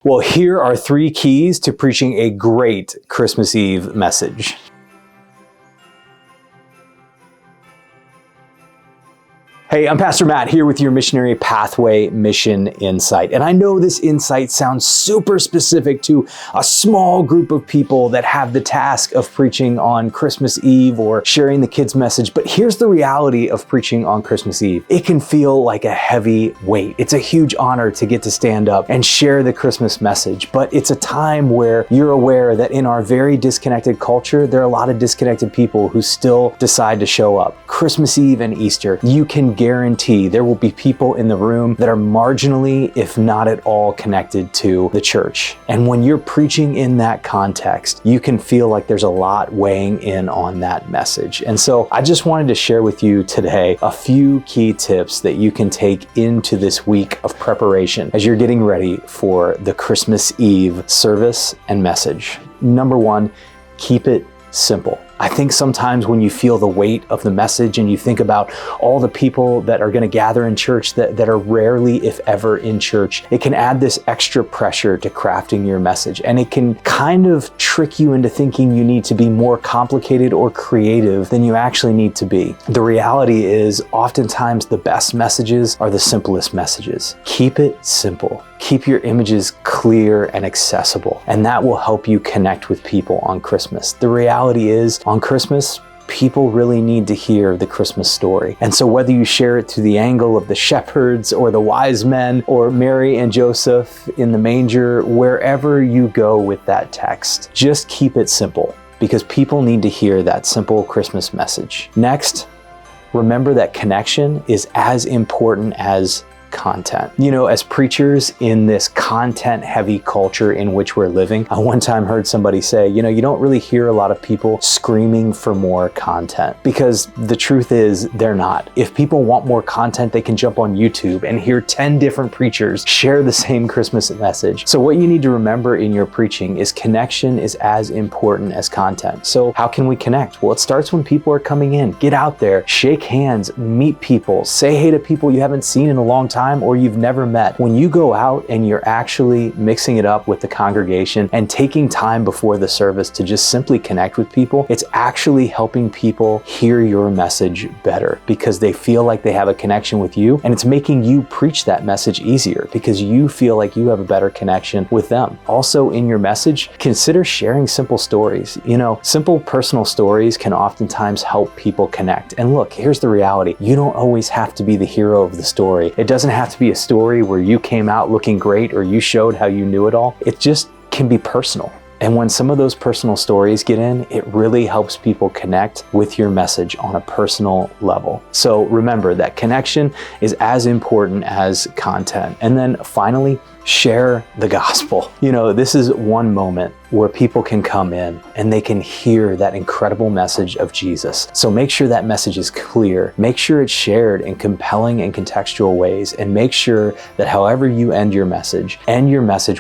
Well, here are 3 keys to preaching a great Christmas Eve message. Hey, I'm Pastor Matt here with your Missionary Pathway Mission Insight. And I know this insight sounds super specific to a small group of people that have the task of preaching on Christmas Eve or sharing the kids' message. But here's the reality of preaching on Christmas Eve. It can feel like a heavy weight. It's a huge honor to get to stand up and share the Christmas message. But it's a time where you're aware that in our very disconnected culture, there are a lot of disconnected people who still decide to show up. Christmas Eve and Easter, you can guarantee there will be people in the room that are marginally, if not at all, connected to the church. And when you're preaching in that context, you can feel like there's a lot weighing in on that message. And so I just wanted to share with you today a few key tips that you can take into this week of preparation as you're getting ready for the Christmas Eve service and message. Number 1, keep it simple. I think sometimes when you feel the weight of the message and you think about all the people that are going to gather in church that are rarely, if ever, in church, it can add this extra pressure to crafting your message. And it can kind of trick you into thinking you need to be more complicated or creative than you actually need to be. The reality is, oftentimes the best messages are the simplest messages. Keep it simple. Keep your images clear and accessible, and that will help you connect with people on Christmas. The reality is, on Christmas, people really need to hear the Christmas story. And so whether you share it through the angle of the shepherds or the wise men or Mary and Joseph in the manger, wherever you go with that text, just keep it simple because people need to hear that simple Christmas message. Next, remember that connection is as important as content. You know, as preachers in this content-heavy culture in which we're living, I one time heard somebody say, you don't really hear a lot of people screaming for more content because the truth is they're not. If people want more content, they can jump on YouTube and hear 10 different preachers share the same Christmas message. So what you need to remember in your preaching is connection is as important as content. So how can we connect? Well, it starts when people are coming in. Get out there, shake hands, meet people, say hey to people you haven't seen in a long time or you've never met. When you go out and you're actually mixing it up with the congregation and taking time before the service to just simply connect with people, it's actually helping people hear your message better because they feel like they have a connection with you, and it's making you preach that message easier because you feel like you have a better connection with them. Also, in your message, consider sharing simple stories. Simple personal stories can oftentimes help people connect. And look, here's the reality. You don't always have to be the hero of the story. It doesn't have to be a story where you came out looking great or you showed how you knew it all. It just can be personal. And when some of those personal stories get in, it really helps people connect with your message on a personal level. So remember that connection is as important as content. And then finally, share the gospel. This is one moment where people can come in and they can hear that incredible message of Jesus. So make sure that message is clear. Make sure it's shared in compelling and contextual ways, and make sure that however you end your message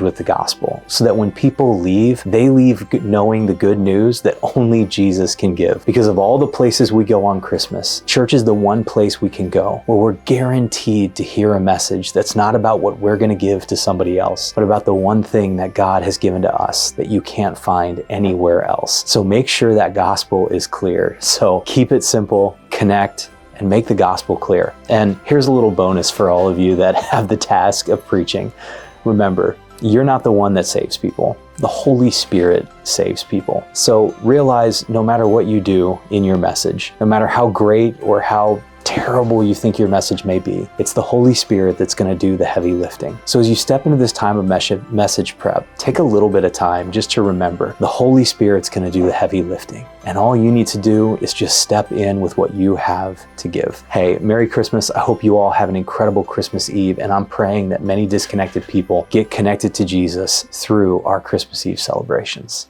with the gospel, so that when people leave, they leave knowing the good news that only Jesus can give. Because of all the places we go on Christmas, church is the one place we can go where we're guaranteed to hear a message that's not about what we're going to give to somebody else, but about the one thing that God has given to us that you can't find anywhere else. So make sure that gospel is clear. So keep it simple, connect, and make the gospel clear. And here's a little bonus for all of you that have the task of preaching. Remember, you're not the one that saves people. The Holy Spirit saves people. So realize no matter what you do in your message, no matter how great or how terrible you think your message may be, it's the Holy Spirit that's going to do the heavy lifting. So as you step into this time of message prep, take a little bit of time just to remember the Holy Spirit's going to do the heavy lifting. And all you need to do is just step in with what you have to give. Hey, Merry Christmas. I hope you all have an incredible Christmas Eve, and I'm praying that many disconnected people get connected to Jesus through our Christmas Eve celebrations.